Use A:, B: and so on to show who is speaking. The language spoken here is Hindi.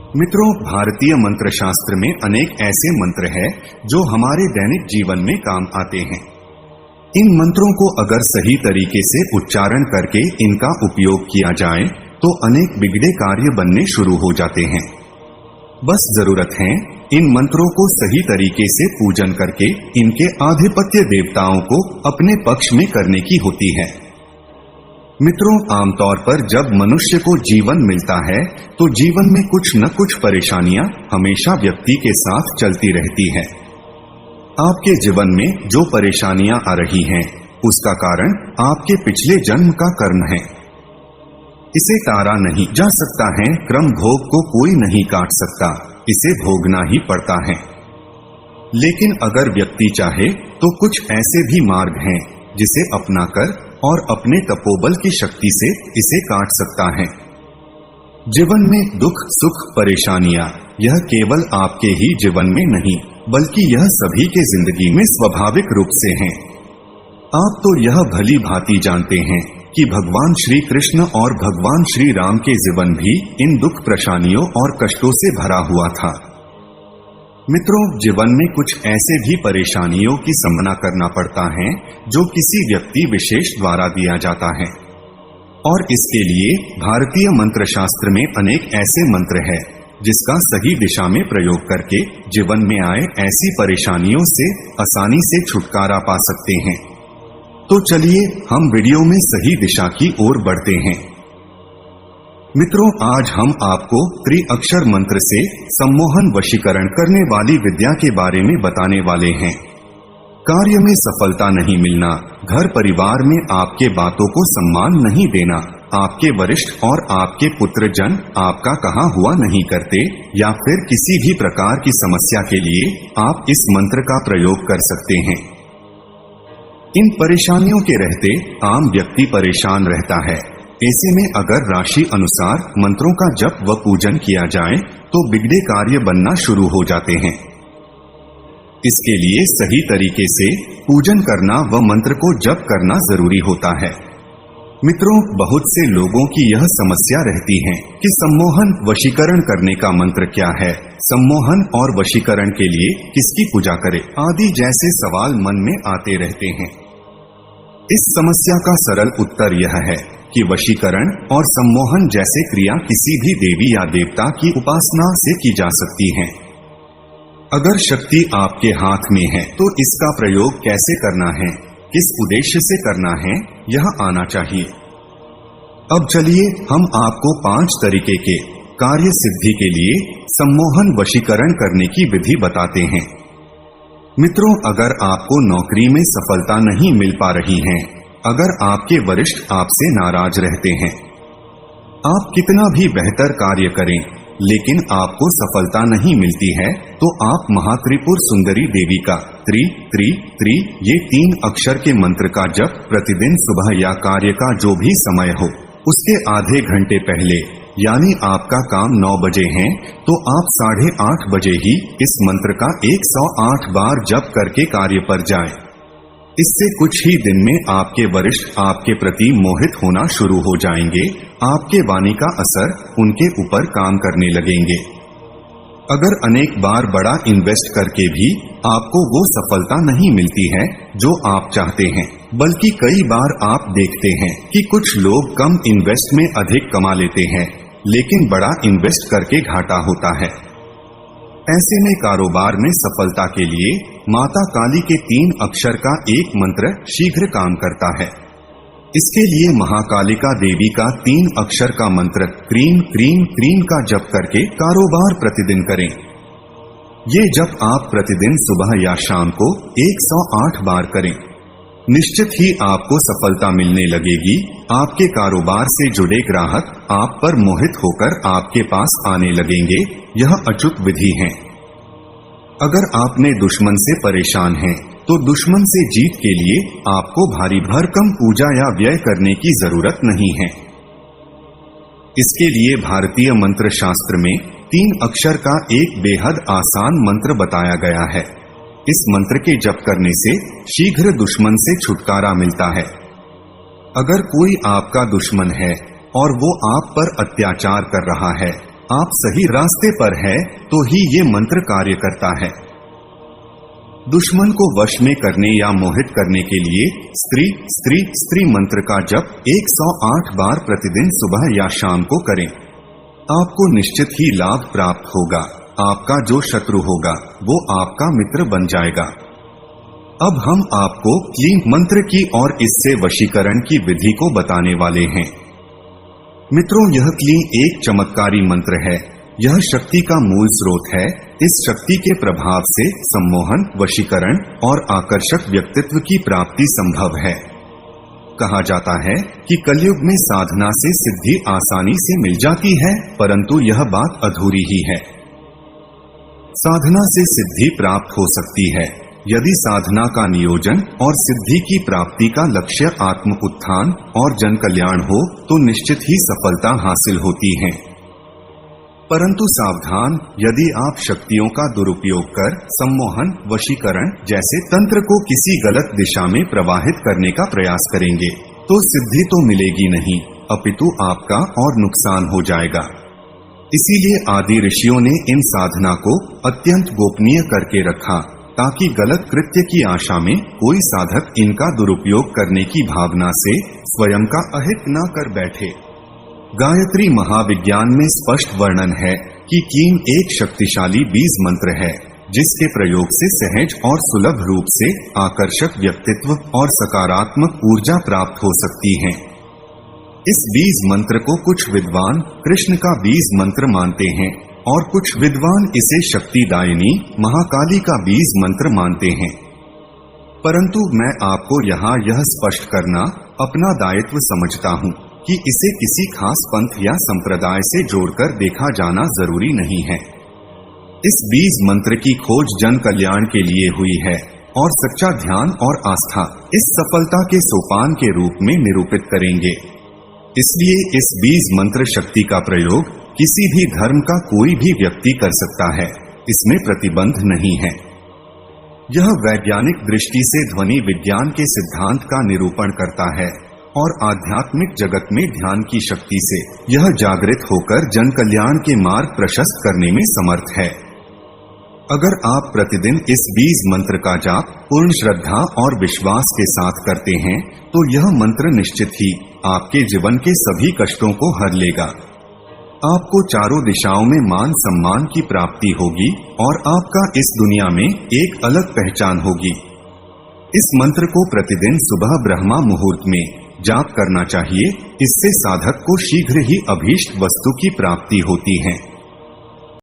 A: मित्रों, भारतीय मंत्र शास्त्र में अनेक ऐसे मंत्र हैं जो हमारे दैनिक जीवन में काम आते हैं। इन मंत्रों को अगर सही तरीके से उच्चारण करके इनका उपयोग किया जाए तो अनेक बिगड़े कार्य बनने शुरू हो जाते हैं। बस जरूरत है इन मंत्रों को सही तरीके से पूजन करके इनके आधिपत्य देवताओं को अपने पक्ष में करने की होती है। मित्रों, आमतौर पर जब मनुष्य को जीवन मिलता है तो जीवन में कुछ न कुछ परेशानियां हमेशा व्यक्ति के साथ चलती रहती है। आपके जीवन में जो परेशानियां आ रही हैं, उसका कारण आपके पिछले जन्म का कर्म है। इसे टारा नहीं जा सकता है, क्रम भोग को कोई नहीं काट सकता, इसे भोगना ही पड़ता है। लेकिन अगर व्यक्ति चाहे तो कुछ ऐसे भी मार्ग हैं जिसे अपनाकर और अपने तपोबल की शक्ति से इसे काट सकता है। जीवन में दुख सुख परेशानियां यह केवल आपके ही जीवन में नहीं बल्कि यह सभी के जिंदगी में स्वाभाविक रूप से हैं। आप तो यह भली भांति जानते हैं कि भगवान श्री कृष्ण और भगवान श्री राम के जीवन भी इन दुख परेशानियों और कष्टों से भरा हुआ था। मित्रों, जीवन में कुछ ऐसे भी परेशानियों की सामना करना पड़ता है जो किसी व्यक्ति विशेष द्वारा दिया जाता है, और इसके लिए भारतीय मंत्र शास्त्र में अनेक ऐसे मंत्र हैं जिसका सही दिशा में प्रयोग करके जीवन में आए ऐसी परेशानियों से आसानी से छुटकारा पा सकते हैं। तो चलिए हम वीडियो में सही दिशा की ओर बढ़ते हैं। मित्रों, आज हम आपको त्रिअक्षर मंत्र से सम्मोहन वशीकरण करने वाली विद्या के बारे में बताने वाले हैं। कार्य में सफलता नहीं मिलना, घर परिवार में आपके बातों को सम्मान नहीं देना, आपके वरिष्ठ और आपके पुत्रजन आपका कहा हुआ नहीं करते, या फिर किसी भी प्रकार की समस्या के लिए आप इस मंत्र का प्रयोग कर सकते हैं। इन परेशानियों के रहते आम व्यक्ति परेशान रहता है। ऐसे में अगर राशि अनुसार मंत्रों का जप व पूजन किया जाए तो बिगड़े कार्य बनना शुरू हो जाते हैं। इसके लिए सही तरीके से पूजन करना व मंत्र को जप करना जरूरी होता है। मित्रों, बहुत से लोगों की यह समस्या रहती है कि सम्मोहन वशीकरण करने का मंत्र क्या है, सम्मोहन और वशीकरण के लिए किसकी पूजा करें आदि जैसे सवाल मन में आते रहते हैं। इस समस्या का सरल उत्तर यह है कि वशीकरण और सम्मोहन जैसे क्रिया किसी भी देवी या देवता की उपासना से की जा सकती है। अगर शक्ति आपके हाथ में है तो इसका प्रयोग कैसे करना है, किस उद्देश्य से करना है, यह आना चाहिए। अब चलिए हम आपको 5 तरीके के कार्य सिद्धि के लिए सम्मोहन वशीकरण करने की विधि बताते हैं। मित्रों, अगर आपको नौकरी में सफलता नहीं मिल पा रही है, अगर आपके वरिष्ठ आपसे नाराज रहते हैं, आप कितना भी बेहतर कार्य करें लेकिन आपको सफलता नहीं मिलती है, तो आप महात्रिपुर सुंदरी देवी का त्रि त्रि त्रि ये 3 अक्षर के मंत्र का जप प्रतिदिन सुबह या कार्य का जो भी समय हो उसके आधे घंटे पहले, यानी आपका काम 9 बजे है तो आप 8:30 बजे ही इस मंत्र का 108 बार जप करके कार्य पर जाएं। इससे कुछ ही दिन में आपके वरिष्ठ आपके प्रति मोहित होना शुरू हो जाएंगे, आपके वाणी का असर उनके ऊपर काम करने लगेंगे। अगर अनेक बार बड़ा इन्वेस्ट करके भी आपको वो सफलता नहीं मिलती है जो आप चाहते हैं, बल्कि कई बार आप देखते हैं कि कुछ लोग कम इन्वेस्ट में अधिक कमा लेते हैं लेकिन बड़ा इन्वेस्ट करके घाटा होता है। ऐसे में कारोबार में सफलता के लिए माता काली के 3 अक्षर का एक मंत्र शीघ्र काम करता है। इसके लिए महाकालिका देवी का 3 अक्षर का मंत्र क्रीम क्रीम क्रीम का जप करके कारोबार प्रतिदिन करें। ये जप आप प्रतिदिन सुबह या शाम को 108 बार करें। निश्चित ही आपको सफलता मिलने लगेगी। आपके कारोबार से जुड़े ग्राहक आप पर मोहित होकर आपके पास आने लगेंगे। यह अचूक विधि है। अगर आपने दुश्मन से परेशान हैं, तो दुश्मन से जीत के लिए आपको भारी भरकम पूजा या व्यय करने की जरूरत नहीं है। इसके लिए भारतीय मंत्र शास्त्र में 3 अक्षर का एक बेहद आसान मंत्र बताया गया है। इस मंत्र के जप करने से शीघ्र दुश्मन से छुटकारा मिलता है। अगर कोई आपका दुश्मन है और वो आप पर अत्याचार कर रहा है, आप सही रास्ते पर है तो ही ये मंत्र कार्य करता है। दुश्मन को वश में करने या मोहित करने के लिए स्त्री स्त्री स्त्री मंत्र का जप 108 बार प्रतिदिन सुबह या शाम को करें। आपको निश्चित ही लाभ प्राप्त होगा। आपका जो शत्रु होगा वो आपका मित्र बन जाएगा। अब हम आपको क्लीं मंत्र की और इससे वशीकरण की विधि को बताने वाले हैं। मित्रों, यह क्लीं एक चमत्कारी मंत्र है। यह शक्ति का मूल स्रोत है। इस शक्ति के प्रभाव से सम्मोहन, वशीकरण और आकर्षक व्यक्तित्व की प्राप्ति संभव है। कहा जाता है कि कलयुग में साधना से सिद्धि आसानी से मिल जाती है, परंतु यह बात अधूरी ही है। साधना से सिद्धि प्राप्त हो सकती है यदि साधना का नियोजन और सिद्धि की प्राप्ति का लक्ष्य आत्म उत्थान और जन कल्याण हो तो निश्चित ही सफलता हासिल होती है। परंतु सावधान, यदि आप शक्तियों का दुरुपयोग कर सम्मोहन, वशीकरण जैसे तंत्र को किसी गलत दिशा में प्रवाहित करने का प्रयास करेंगे तो सिद्धि तो मिलेगी नहीं, अपितु आपका और नुकसान हो जाएगा। इसीलिए आदि ऋषियों ने इन साधना को अत्यंत गोपनीय करके रखा ताकि गलत कृत्य की आशा में कोई साधक इनका दुरुपयोग करने की भावना से स्वयं का अहित न कर बैठे। गायत्री महाविज्ञान में स्पष्ट वर्णन है कि क्लीं एक शक्तिशाली बीज मंत्र है जिसके प्रयोग से सहज और सुलभ रूप से आकर्षक व्यक्तित्व और सकारात्मक ऊर्जा प्राप्त हो सकती है। इस बीज मंत्र को कुछ विद्वान कृष्ण का बीज मंत्र मानते हैं और कुछ विद्वान इसे शक्तिदायिनी महाकाली का बीज मंत्र मानते हैं। परंतु मैं आपको यहाँ यह स्पष्ट करना अपना दायित्व समझता हूँ कि इसे किसी खास पंथ या संप्रदाय से जोड़कर देखा जाना जरूरी नहीं है। इस बीज मंत्र की खोज जन कल्याण के लिए हुई है और सच्चा ध्यान और आस्था इस सफलता के सोपान के रूप में निरूपित करेंगे। इसलिए इस बीज मंत्र शक्ति का प्रयोग किसी भी धर्म का कोई भी व्यक्ति कर सकता है, इसमें प्रतिबंध नहीं है। यह वैज्ञानिक दृष्टि से ध्वनि विज्ञान के सिद्धांत का निरूपण करता है और आध्यात्मिक जगत में ध्यान की शक्ति से यह जागृत होकर जन कल्याण के मार्ग प्रशस्त करने में समर्थ है। अगर आप प्रतिदिन इस बीज मंत्र का जाप पूर्ण श्रद्धा और विश्वास के साथ करते हैं तो यह मंत्र निश्चित ही आपके जीवन के सभी कष्टों को हर लेगा। आपको चारों दिशाओं में मान सम्मान की प्राप्ति होगी और आपका इस दुनिया में एक अलग पहचान होगी। इस मंत्र को प्रतिदिन सुबह ब्रह्मा मुहूर्त में जाप करना चाहिए। इससे साधक को शीघ्र ही अभीष्ट वस्तु की प्राप्ति होती है।